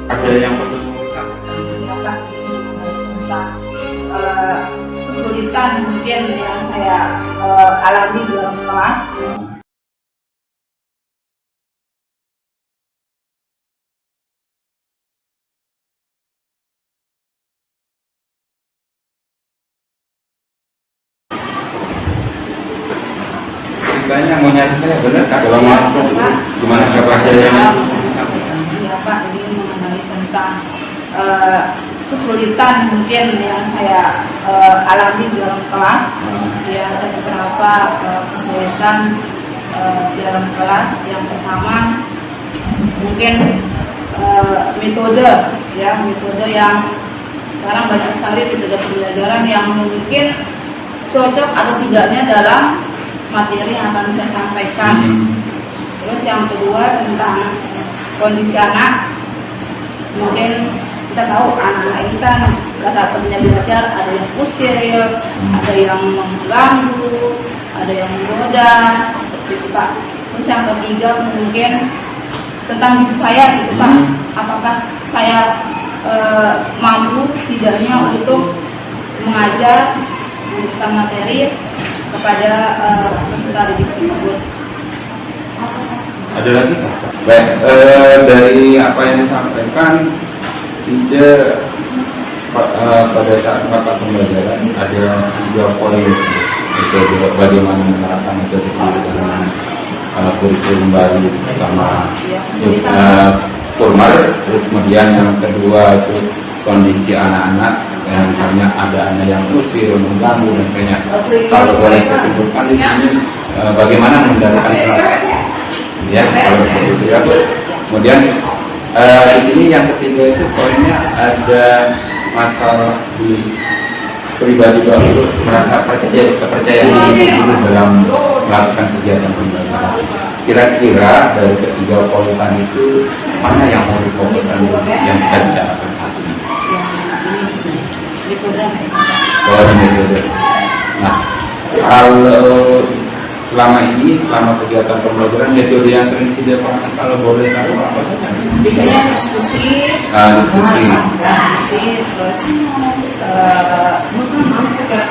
Ada yang perlu tentang kesulitan mungkin yang saya alami dalam kelas. Banyak mau nyari saya benar kak kalau mau gimana kabar yang Iya Pak, ini mengenai tentang kesulitan mungkin yang saya alami dalam kelas. Ya, ada beberapa kesulitan di dalam kelas. Yang pertama mungkin metode yang sekarang banyak sekali metode pembelajaran yang mungkin cocok atau tidaknya dalam materi yang akan saya sampaikan. Terus yang kedua tentang kondisi anak, mungkin kita tahu anak-anak kita salah satunya belajar ada yang usil, ada yang mengganggu, ada yang menggoda, seperti itu Pak. Terus yang ketiga mungkin tentang diri saya gitu Pak, apakah saya mampu tidaknya untuk mengajar tentang materi kepada peserta didik tersebut. ada lagi baik dari apa yang disampaikan SIDA pada saat mata pembelajaran ada 3 poin untuk bagaimana menerapkan metode pembelajaran kurikulum baru pertama formal, terus kemudian yang kedua itu kondisi anak-anak yang misalnya ada anak yang usir, mengganggu dan sebagainya. Kalau boleh saya sebutkan di sini bagaimana mengendalikan ya kalau seperti itu ya. Kemudian di sini yang ketiga itu poinnya ada masalah di pribadi baru merasa kepercayaan diri dalam melakukan kegiatan pembelajaran. Kira-kira dari ketiga poin itu mana yang mau difokuskan yang kita bicarakan saat ini? Nah, kalau selama kegiatan pembelajaran metode yang sering SIDA pakai kalau boleh tahu apa saja? Biasanya diskusi, terus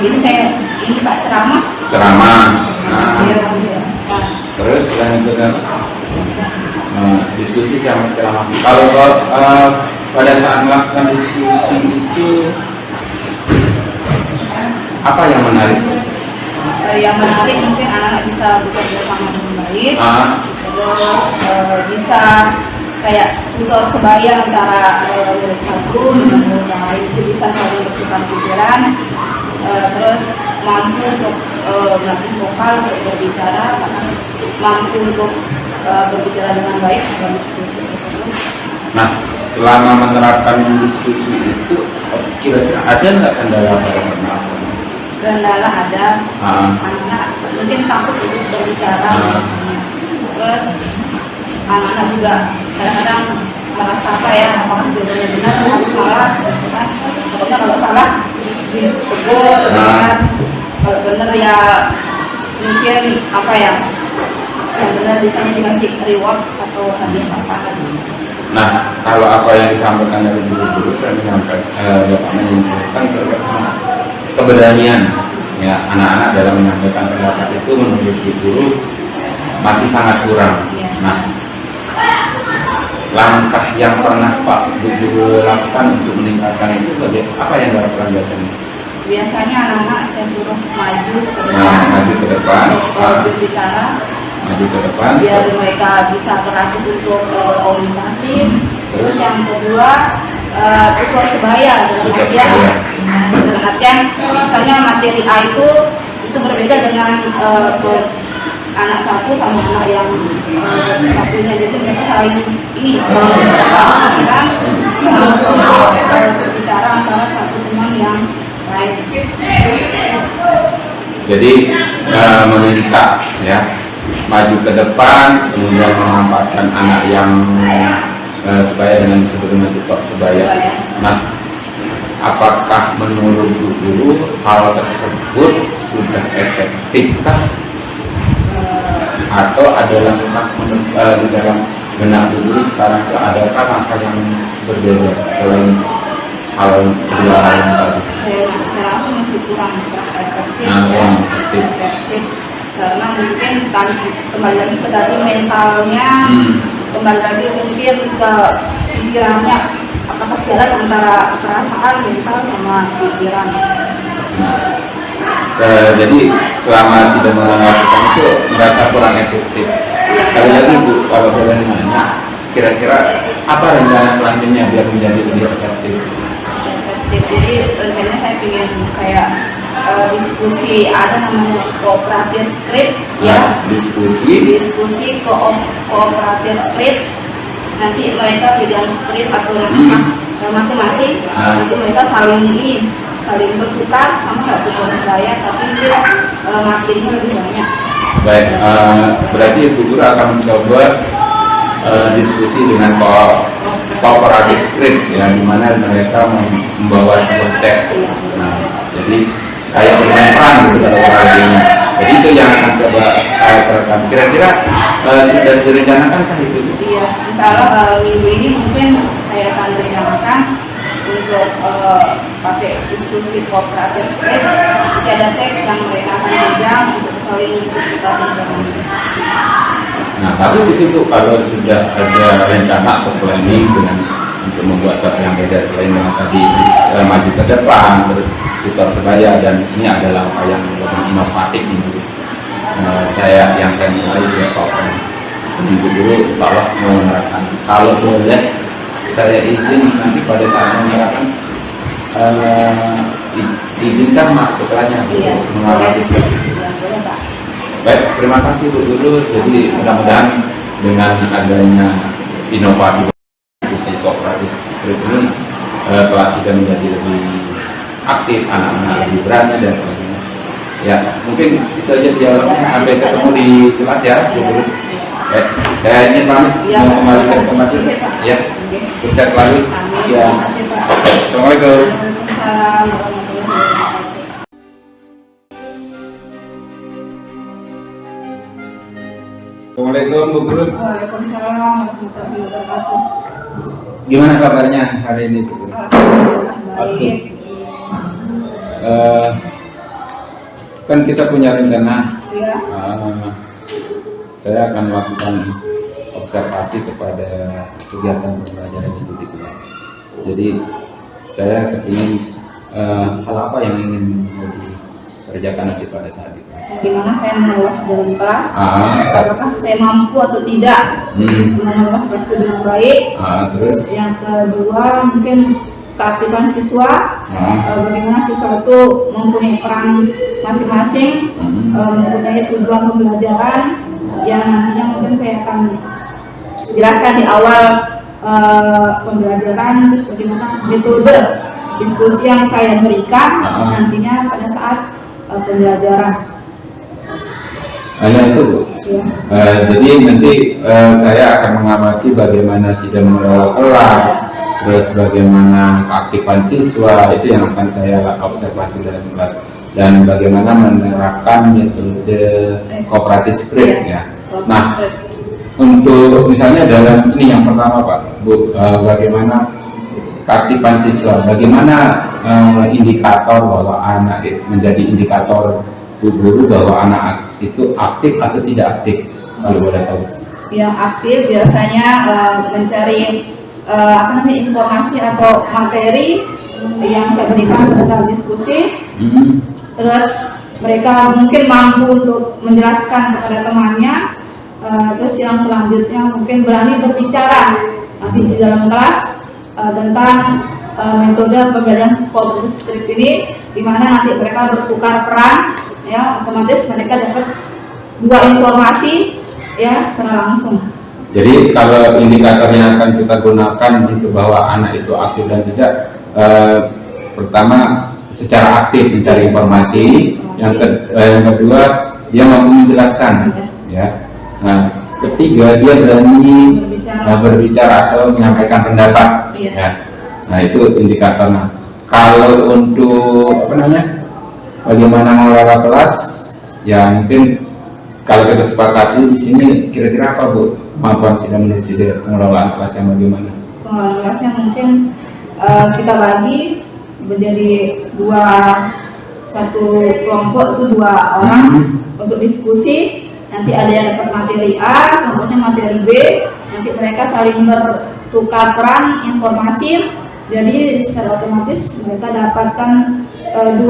ini Pak ceramah. Nah, terus yang kedua diskusi sama ceramah. Kalau pada saat melakukan diskusi itu apa yang menarik? Yang menarik mungkin anak-anak bisa bekerja sama dengan baik, terus bisa kayak tutor sebaya antara murid satu dengan murid yang lain, itu bisa saling bertukar pikiran, terus mampu untuk melatih vokal, untuk berbicara, mampu untuk berbicara dengan baik dalam diskusi tersebut. Nah, selama menerapkan diskusi itu kira-kira ada nggak kendala pada saat Kendala ada, anak-anak mungkin takut untuk berbicara, terus anak-anak juga kadang-kadang merasa apa ya, apakah jawabannya benar atau salah, gitu kan? Pokoknya kalau salah ditegur, kan? Kalau benar ya mungkin apa ya, yang benar misalnya dikasih reward atau hadiah apa. Nah, kalau apa yang disampaikan dari guru-guru, saya menyampaikan Bapak menyampaikan keberanian ya anak-anak dalam menyampaikan pendapat itu menurut guru masih sangat kurang. Nah, langkah yang pernah Pak guru lakukan untuk meningkatkan itu apa yang dilakukan biasanya? Biasanya anak-anak saya suruh maju ke depan, berbicara, maju ke depan, biar mereka bisa berlatih untuk komunikasi. Terus yang kedua tutor sebaya dalam artian misalnya materi A itu berbeda dengan anak satu sama anak yang satunya, jadi mereka saling ini berbicara antara satu teman yang lain. Jadi meminta ya maju ke depan, kemudian memanfaatkan anak yang sebaya dengan sebelumnya tutor sebaya. Nah, apakah menurut guru hal tersebut sudah efektif atau ada langkah di dalam benak dulu sekarang itu adakah langkah yang berbeda selain hal kedua hal yang tadi? Saya rasa masih kurang efektif, Kurang efektif. karena mungkin kembali lagi ke tadi mentalnya, kembali lagi mungkin ke pikirannya, apakah sejalan antara perasaan mental sama pikiran. Jadi selama sudah melakukan itu merasa kurang efektif. Kali lagi Bu, kalau boleh nanya, kira-kira apa rencana selanjutnya biar menjadi lebih efektif? Jadi rencananya saya ingin kayak diskusi, ada namanya kooperatif script ya, diskusi kooperatif script. Nanti mereka pegang script atau naskah masing-masing, nanti mereka saling bertukar sama satu budaya, tapi mungkin marketingnya lebih banyak. Baik, berarti Ibu Guru akan mencoba diskusi dengan kooperatif script ya, di mana mereka membawa sebuah teks. Nah, jadi kayak bermain peran gitu pada orangnya. Jadi itu yang akan coba terapkan. Kira-kira sudah direncanakan kan itu? Iya, misalnya minggu ini mungkin saya akan rencanakan untuk pakai diskusi kooperatif script. Jadi ada teks yang mereka akan pegang untuk saling bertukar informasi. Nah, bagus itu tuh kalau sudah ada rencana atau planning dengan untuk membuat sesuatu yang beda selain dengan tadi maju ke depan, terus tutor sebaya, dan ini adalah langkah yang lebih inovatif nih. Saya yang akan mulai ya Pak Ibu Guru insya Allah mau menerapkan. Kalau boleh saya izin nanti pada saat menerapkan izinkan masuk setelahnya mengalami seperti itu. Baik, terima kasih Bu Guru. Jadi mudah-mudahan dengan adanya inovasi diskusi kooperatif ini kelas sudah menjadi lebih aktif, anak-anak lebih berani dan sebagainya. Ya, mungkin itu aja dialognya, sampai ketemu di kelas ya Bu Guru. Baik, saya ingin pamit mau kembali ke tempat dulu. Ya, sukses selalu. Ya, Assalamualaikum. Assalamualaikum Bu Guru. Waalaikumsalam warahmatullahi wabarakatuh. Gimana kabarnya hari ini Bu Guru? Baik. Kan kita punya rencana. Ya. Saya akan melakukan observasi kepada kegiatan pembelajaran ibu di kelas. Jadi saya ingin hal apa yang ingin dikerjakan nanti pada saat itu. Gimana saya mengolah dalam kelas, apakah saya mampu atau tidak mengolah kelas dengan baik. Terus yang kedua mungkin keaktifan siswa, bagaimana siswa itu mempunyai peran masing-masing, mempunyai tujuan pembelajaran yang nantinya mungkin saya akan jelaskan di awal pembelajaran, terus bagaimana metode diskusi yang saya berikan nantinya pada saat pembelajaran. Hanya itu Bu. Ya. Jadi nanti saya akan mengamati bagaimana sidang mengelola kelas, terus bagaimana keaktifan siswa, itu yang akan saya observasi dalam kelas, dan bagaimana menerapkan metode kooperatif script ya. Nah, untuk misalnya dalam ini yang pertama Pak Bu, bagaimana keaktifan siswa, bagaimana indikator bahwa anak menjadi indikator Bu Guru bahwa anak itu aktif atau tidak aktif, kalau boleh tahu? Yang aktif biasanya mencari informasi atau materi yang saya berikan pada saat diskusi. Terus mereka mungkin mampu untuk menjelaskan kepada temannya. Terus yang selanjutnya mungkin berani berbicara nanti di dalam kelas tentang metode pembelajaran kooperatif script ini, di mana nanti mereka bertukar peran, ya otomatis mereka dapat dua informasi ya secara langsung. Jadi kalau indikatornya akan kita gunakan untuk bahwa anak itu aktif dan tidak, pertama secara aktif mencari informasi, yang kedua dia mampu menjelaskan, ya. Nah, ketiga dia berani berbicara atau menyampaikan pendapat, ya. Nah itu indikator. Nah, kalau untuk bagaimana mengelola kelas, ya mungkin kalau kita sepakati di sini kira-kira apa Bu kemampuan Sida menurut Sida pengelolaan kelas yang bagaimana? Pengelolaan kelasnya mungkin kita bagi menjadi satu kelompok itu 2 orang untuk diskusi. Nanti ada yang dapat materi A, contohnya materi B, nanti mereka saling bertukar peran informasi, jadi secara otomatis mereka dapatkan 2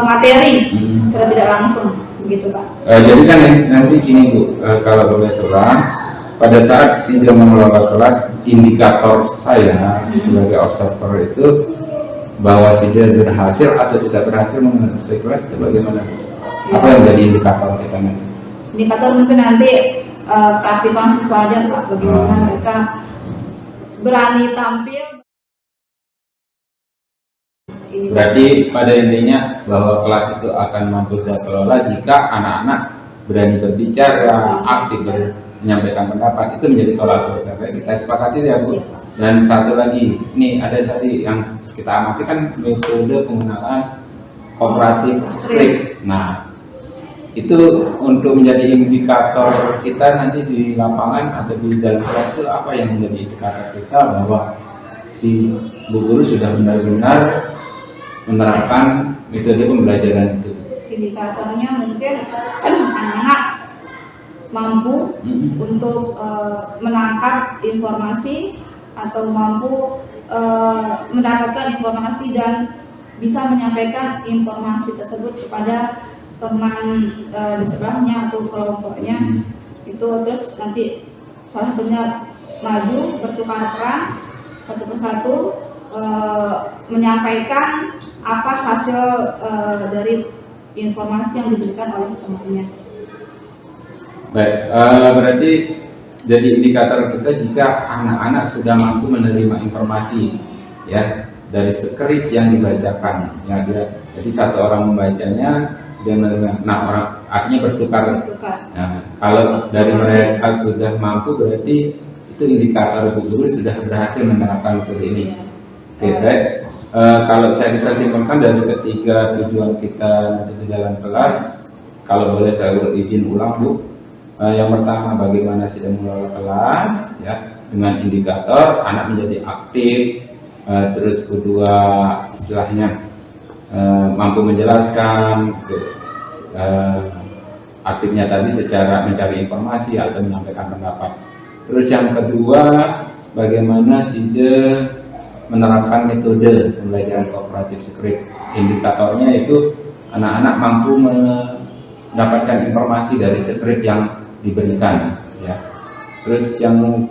materi secara tidak langsung, begitu Pak. Jadi kan nanti gini Bu, kalau boleh seorang pada saat Sida mengelola kelas, indikator saya sebagai observer itu bahwa Sida berhasil atau tidak berhasil menguasai kelas itu bagaimana? Apa yang jadi indikator kita nanti? Indikator mungkin nanti keaktifan siswa aja Pak, bagaimana mereka berani tampil. Berarti pada intinya bahwa kelas itu akan mampu dikelola jika anak-anak berani berbicara, aktif menyampaikan pendapat, itu menjadi tolak ukur. Kita sepakati ya Bu. Dan satu lagi, ini ada tadi yang kita amati kan metode penggunaan kooperatif script. Nah, itu untuk menjadi indikator kita nanti di lapangan atau di dalam kelas itu apa yang menjadi indikator kita bahwa si Bu Guru sudah benar-benar menerapkan metode pembelajaran itu. Indikatornya mungkin anak-anak mampu untuk menangkap informasi atau mampu mendapatkan informasi dan bisa menyampaikan informasi tersebut kepada teman di sebelahnya atau kelompoknya. Itu terus nanti salah satunya maju bertukar peran satu persatu menyampaikan apa hasil dari informasi yang diberikan oleh temannya. Baik, berarti jadi indikator kita jika anak-anak sudah mampu menerima informasi ya dari skrip yang dibacakan ya dia. Jadi satu orang membacanya dia menerima, nah orang artinya bertukar. Nah, kalau dari mereka sudah mampu berarti itu indikator Bu Guru sudah berhasil menerapkan metode ini. Oke, baik. Kalau saya bisa simpulkan dari ketiga tujuan kita nanti di dalam kelas, kalau boleh saya izin ulang Bu. Yang pertama bagaimana Sida mengelola kelas ya dengan indikator anak menjadi aktif, terus kedua istilahnya mampu menjelaskan aktifnya tadi secara mencari informasi atau menyampaikan pendapat. Terus yang kedua bagaimana Sida menerapkan metode pembelajaran kooperatif script. Indikatornya itu anak-anak mampu mendapatkan informasi dari script yang diberikan ya. Terus yang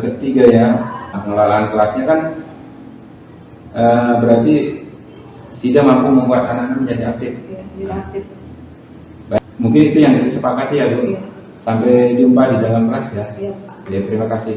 ketiga ya pengelolaan kelasnya kan berarti Sida mampu membuat anak-anak menjadi aktif. Aktif. Baik, mungkin itu yang disepakati ya Bu. Sampai jumpa di dalam kelas ya. Ya, terima kasih.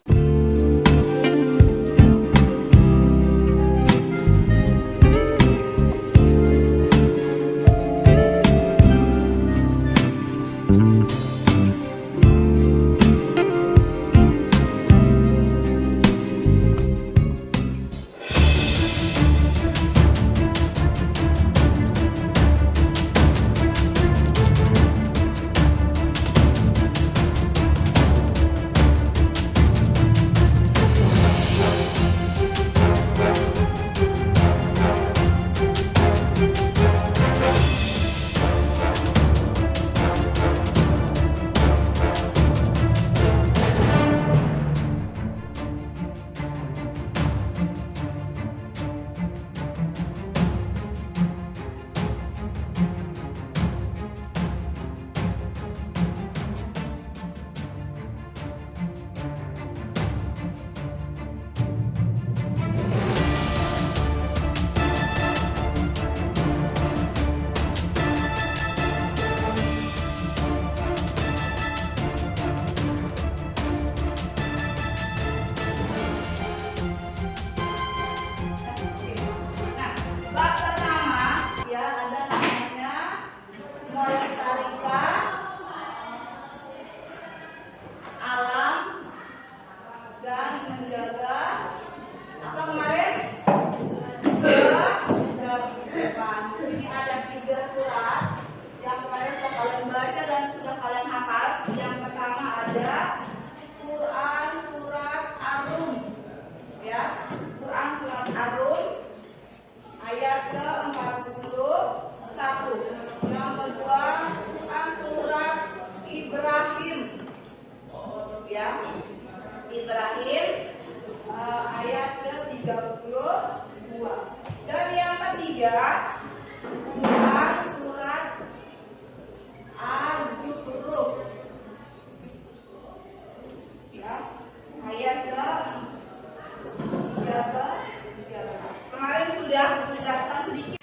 32. Dan yang ketiga, ulang surat Az-Zukhruf. Ya, ayat ke 13. Kemarin sudah menjelaskan sedikit.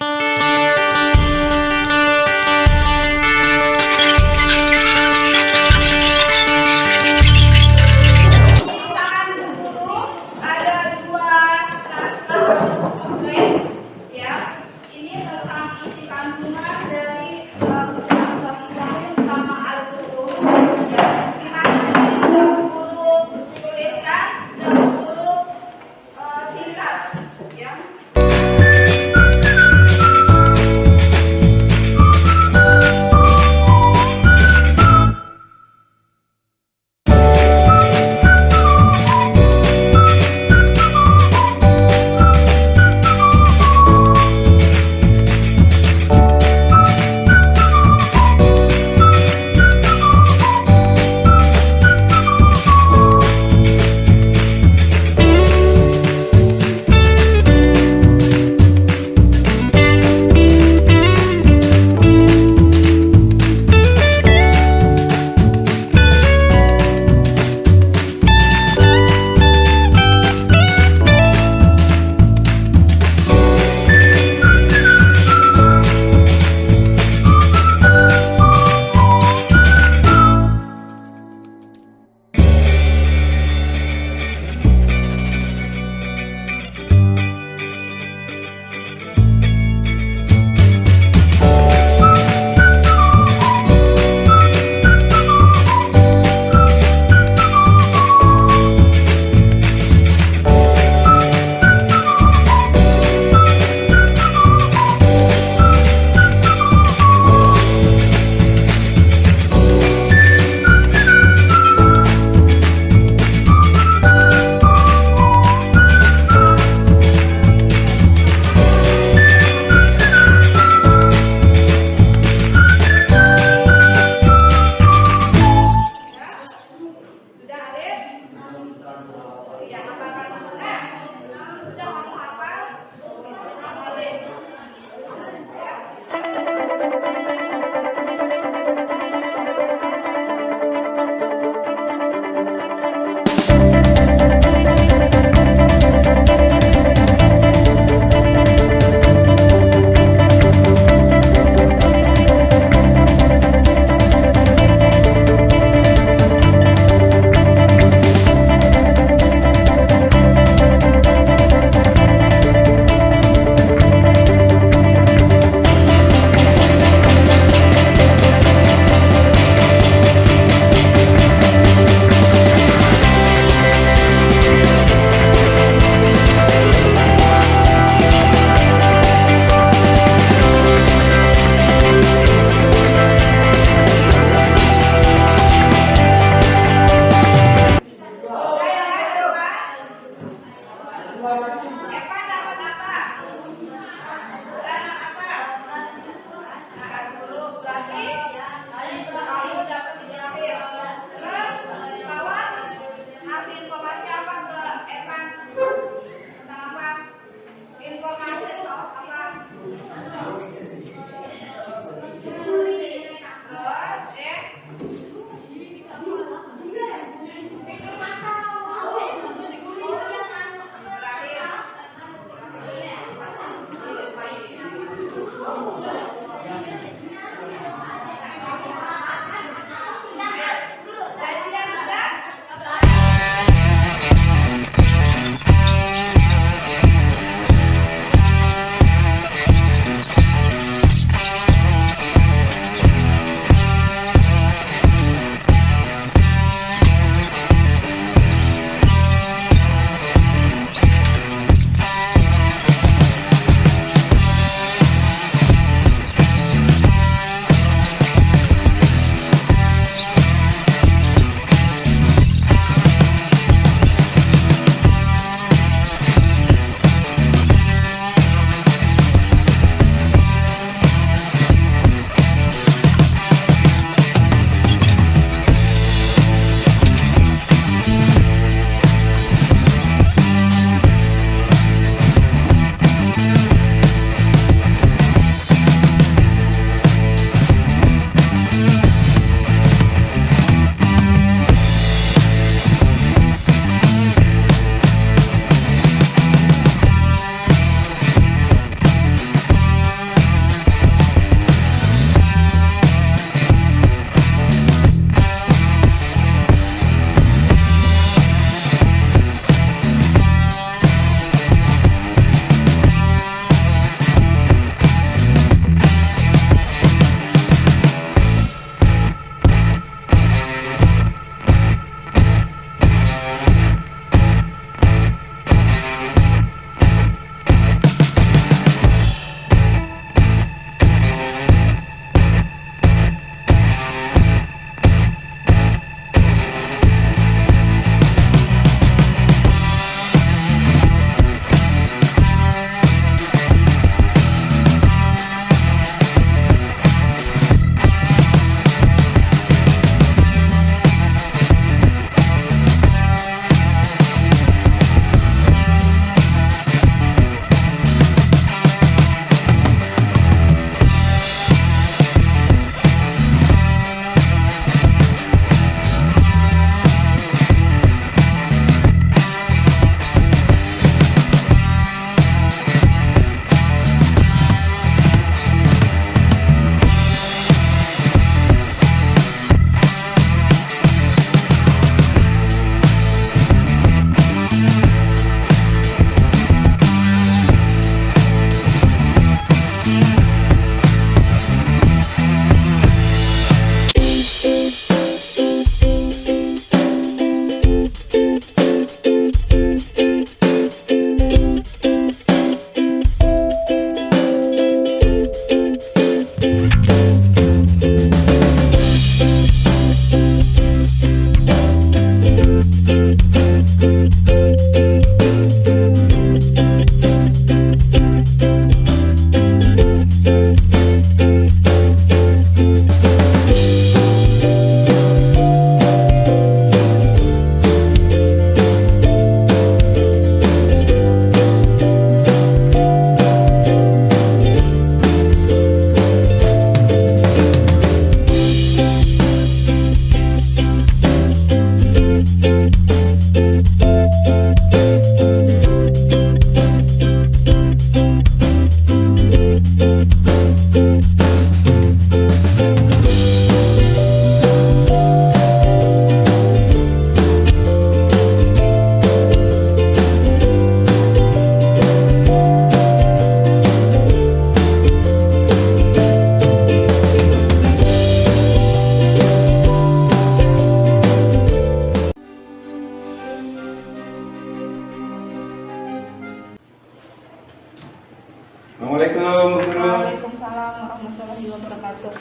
Assalamualaikum Bu Guru. Waalaikumsalam warahmatullahi wabarakatuh.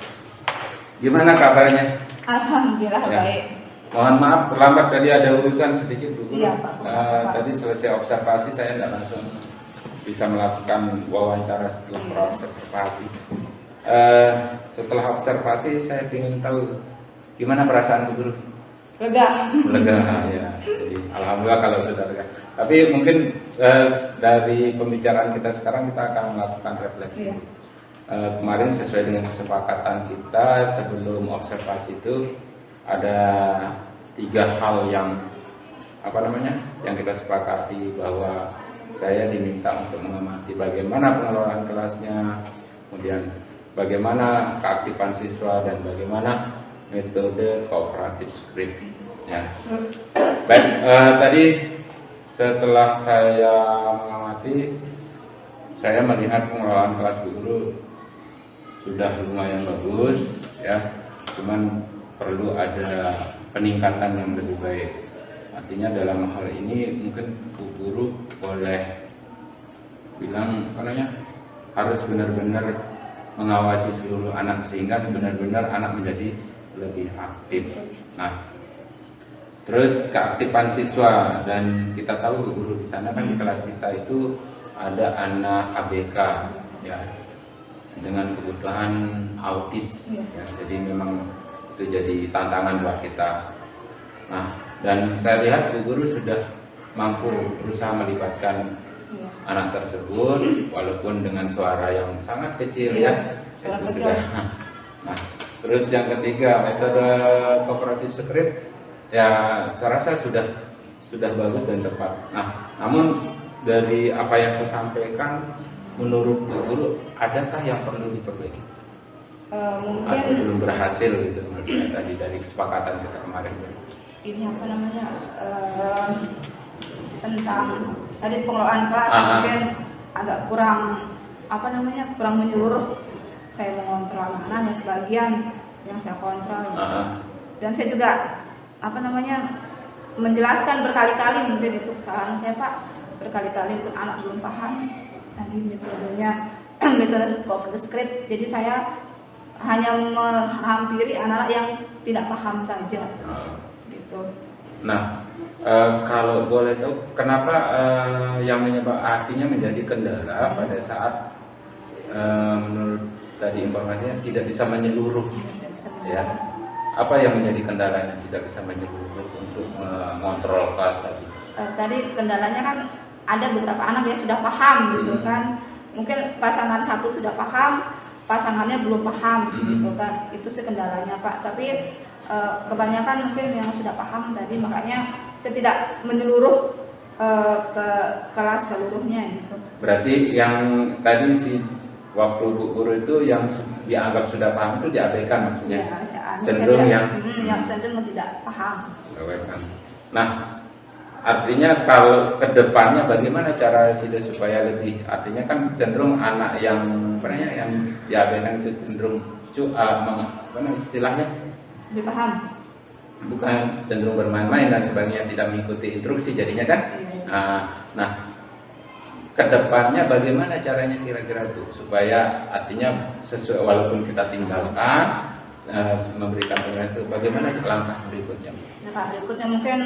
Gimana kabarnya? Alhamdulillah Ya. baik. Mohon maaf terlambat, tadi ada urusan sedikit Bu Guru. Iya, Pak. Tadi selesai observasi saya tidak langsung bisa melakukan wawancara setelah observasi. Setelah observasi saya ingin tahu gimana perasaan Bu Guru? Lega. Lega ya. Jadi alhamdulillah kalau sudah lega. Tapi mungkin dari pembicaraan kita sekarang kita akan melakukan refleksi. Iya. Kemarin sesuai dengan kesepakatan kita sebelum observasi itu ada 3 hal yang yang kita sepakati, bahwa saya diminta untuk mengamati bagaimana pengelolaan kelasnya, kemudian bagaimana keaktifan siswa, dan bagaimana metode kooperatif script. Ya. Baik, tadi setelah saya mengamati, saya melihat pengelolaan kelas Bu Guru sudah lumayan bagus ya, cuman perlu ada peningkatan yang lebih baik. Artinya dalam hal ini mungkin Bu Guru boleh bilang harus benar-benar mengawasi seluruh anak sehingga benar-benar anak menjadi lebih aktif. Nah, terus keaktifan siswa, dan kita tahu Bu Guru di sana kan di kelas kita itu ada anak ABK ya, dengan kebutuhan autis ya, jadi memang itu jadi tantangan buat kita. Nah, dan saya lihat Bu Guru sudah mampu berusaha melibatkan anak tersebut walaupun dengan suara yang sangat kecil ya, itu sudah. Nah, terus yang ketiga metode kooperatif script ya, saya rasa sudah bagus dan tepat. Nah, namun dari apa yang saya sampaikan, menurut Bu Guru adakah yang perlu diperbaiki? Mungkin Atau belum berhasil gitu maksudnya tadi dari kesepakatan kita kemarin? ini tentang tadi pengelolaan kelas mungkin agak kurang kurang menyeluruh. Saya mengontrol anak-anak, dan sebagian yang saya kontrol. Dan saya juga menjelaskan berkali-kali, mungkin itu kesalahan saya Pak, berkali-kali untuk anak belum paham tadi metodenya metode kooperatif script. Jadi saya hanya menghampiri anak-anak yang tidak paham saja gitu. Nah, kalau boleh tahu kenapa yang artinya menjadi kendala pada saat menurut tadi informasinya tidak bisa menyeluruh ya, apa yang menjadi kendalanya tidak bisa menyeluruh untuk mengontrol kelas tadi? Tadi kendalanya kan ada beberapa anak yang sudah paham gitu kan, mungkin pasangan satu sudah paham, pasangannya belum paham gitu kan, itu sih kendalanya Pak. Tapi kebanyakan mungkin yang sudah paham tadi, makanya saya tidak menyeluruh ke kelas seluruhnya gitu. Berarti yang tadi waktu Bu Guru itu yang dianggap sudah paham itu diabaikan maksudnya? Ya, cenderung yang cenderung tidak paham. Nah, artinya kalau kedepannya bagaimana cara supaya lebih, artinya kan cenderung anak yang diabaikan itu cenderung istilahnya lebih paham, bukan cenderung bermain-main dan sebagainya, tidak mengikuti instruksi jadinya kan. Nah, kedepannya bagaimana caranya kira-kira Bu supaya artinya sesuai, walaupun kita tinggalkan memberikan penilaian itu, bagaimana langkah berikutnya? Langkah berikutnya mungkin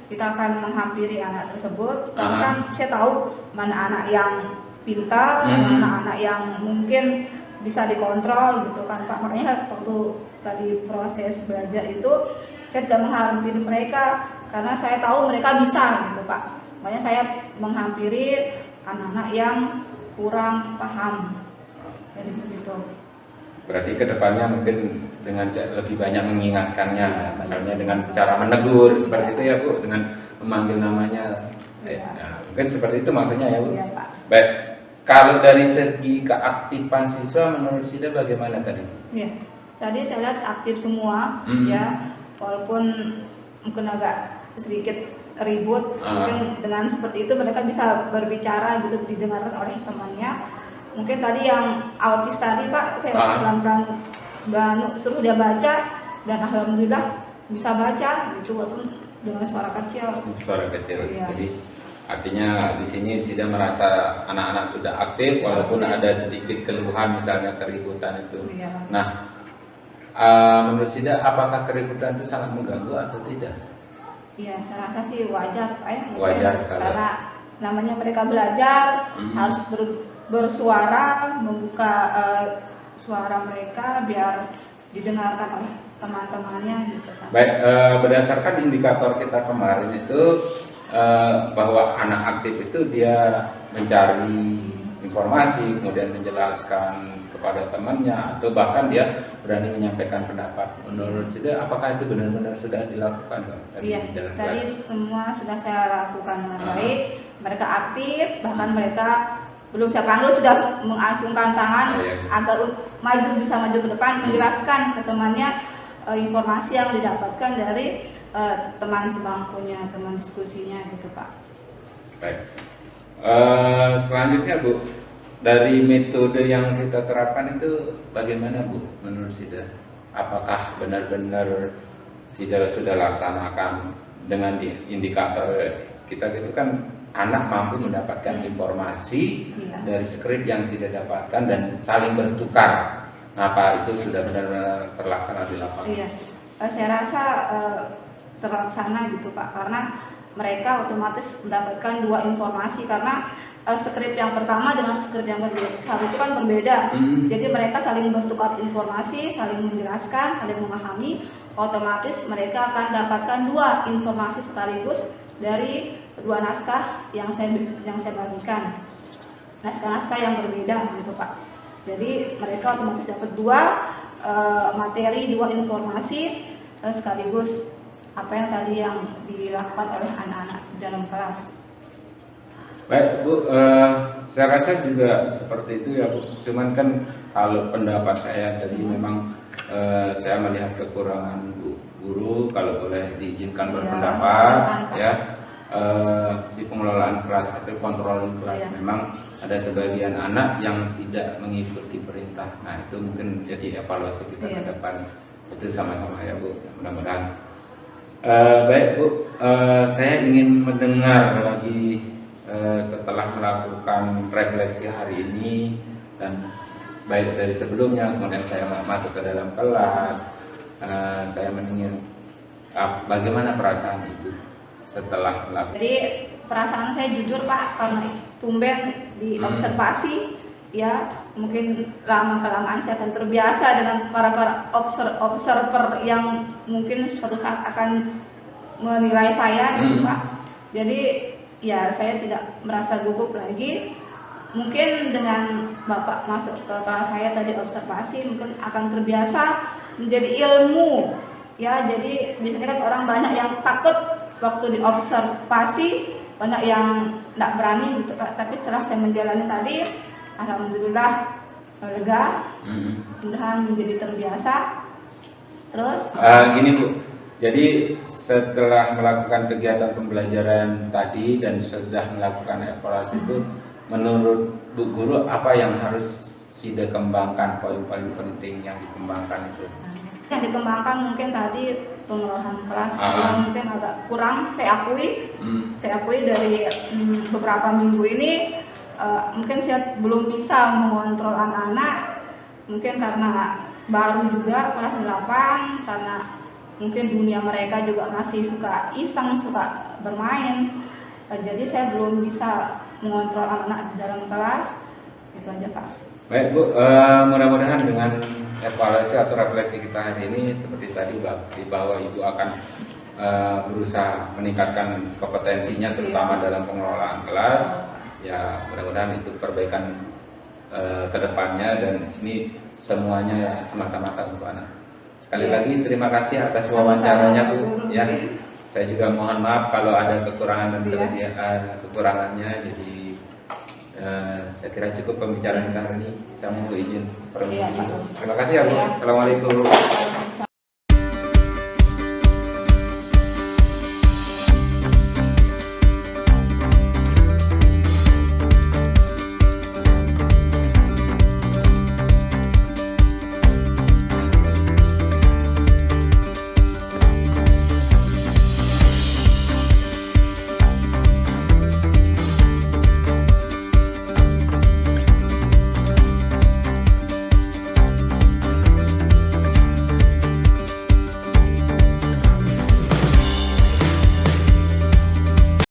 kita akan menghampiri anak tersebut, karena kan saya tahu mana anak yang pintar, mana anak yang mungkin bisa dikontrol gitu kan Pak. Makanya waktu tadi proses belajar itu saya tidak menghampiri mereka karena saya tahu mereka bisa gitu Pak. Makanya saya menghampiri anak-anak yang kurang paham. Jadi begitu. Berarti kedepannya mungkin dengan lebih banyak mengingatkannya, misalnya dengan cara menegur seperti itu ya Bu, dengan memanggil namanya. Mungkin seperti itu maksudnya ya Bu. Iya Pak. Baik. Kalau dari segi keaktifan siswa menurut Sida bagaimana tadi? Iya. Tadi saya lihat aktif semua ya, walaupun mungkin agak sedikit ribut, mungkin dengan seperti itu mereka bisa berbicara gitu, didengar oleh temannya. Mungkin tadi yang autis tadi Pak, saya pelan-pelan suruh dia baca, dan alhamdulillah bisa baca gitu, walaupun dengan suara kecil. Suara kecil. Iya. Jadi Artinya di sini Sida merasa anak-anak sudah aktif walaupun ada sedikit keluhan misalnya keributan itu. Iya. Nah, menurut Sida apakah keributan itu sangat mengganggu atau tidak? Iya, saya rasa sih wajar Pak ya. Wajar, karena namanya mereka belajar harus bersuara, membuka suara mereka biar didengarkan oleh teman-temannya gitu kan. Baik, berdasarkan indikator kita kemarin itu bahwa anak aktif itu dia mencari informasi, kemudian menjelaskan kepada temannya, atau bahkan dia berani menyampaikan pendapat. Menurut Sida, apakah itu benar-benar sudah dilakukan, Pak? Iya, tadi semua sudah saya lakukan dengan baik. Mereka aktif, bahkan mereka belum saya panggil sudah mengacungkan tangan agar bisa maju ke depan, menjelaskan ke temannya informasi yang didapatkan dari teman sebangkunya, teman diskusinya gitu Pak. Baik. Selanjutnya Bu, dari metode yang kita terapkan itu bagaimana Bu menurut Sida? Apakah benar-benar Sida sudah laksanakan dengan indikator kita itu kan anak mampu mendapatkan informasi dari skrip yang Sida dapatkan dan saling bertukar. Apa itu sudah benar-benar terlaksana di lapangan? Iya, saya rasa terlaksana gitu Pak, karena mereka otomatis mendapatkan dua informasi karena skrip yang pertama dengan skrip yang kedua itu kan berbeda. Jadi mereka saling bertukar informasi, saling menjelaskan, saling memahami, otomatis mereka akan dapatkan dua informasi sekaligus dari dua naskah yang saya bagikan, naskah-naskah yang berbeda gitu Pak. Jadi mereka otomatis dapat dua materi, dua informasi sekaligus apa yang tadi yang dilakukan oleh anak-anak dalam kelas. Baik Bu, saya rasa juga seperti itu ya Bu. Cuman kan kalau pendapat saya tadi memang saya melihat kekurangan Bu guru, kalau boleh diizinkan berpendapat ya. Di pengelolaan kelas atau kontrol kelas memang ada sebagian anak yang tidak mengikuti perintah. Nah itu mungkin jadi evaluasi kita ke depan. Itu sama-sama ya Bu, mudah-mudahan. Baik Bu, saya ingin mendengar lagi setelah melakukan refleksi hari ini dan baik dari sebelumnya, kemudian saya masuk ke dalam kelas, saya ingin bagaimana perasaan Ibu setelah melakukan. Jadi perasaan saya jujur Pak, karena tumben di observasi ya, mungkin lama-kelamaan saya akan terbiasa dengan para observer yang mungkin suatu saat akan menilai saya gitu Pak. Jadi ya saya tidak merasa gugup lagi. Mungkin dengan Bapak masuk ke kelas saya tadi observasi mungkin akan terbiasa menjadi ilmu ya. Jadi biasanya kan orang banyak yang takut waktu diobservasi, banyak yang tidak berani gitu Pak. Tapi setelah saya menjalani tadi, alhamdulillah lega, mudah-mudahan menjadi terbiasa. Terus gini Bu, jadi setelah melakukan kegiatan pembelajaran tadi dan sudah melakukan evaluasi itu, menurut Bu Guru apa yang harus Sida kembangkan, poin-poin penting yang dikembangkan itu? Yang dikembangkan mungkin tadi pengelolaan kelas yang mungkin agak kurang saya akui dari beberapa minggu ini mungkin saya belum bisa mengontrol anak-anak, mungkin karena baru juga kelas 8, karena mungkin dunia mereka juga masih suka iseng, suka bermain, jadi saya belum bisa mengontrol anak-anak di dalam kelas. Itu aja Pak. Baik Bu, mudah-mudahan dengan evaluasi atau refleksi kita hari ini seperti tadi bahwa Ibu akan berusaha meningkatkan kompetensinya terutama dalam pengelolaan kelas. Ya mudah-mudahan itu perbaikan kedepannya dan ini semuanya semata-mata untuk anak. Sekali lagi terima kasih atas wawancaranya Bu. Ya, saya juga mohon maaf kalau ada kekurangan dan kekurangannya. Jadi saya kira cukup pembicaraan kita hari ini. Saya mohon izin permisi. Terima kasih ya Bu. Assalamualaikum.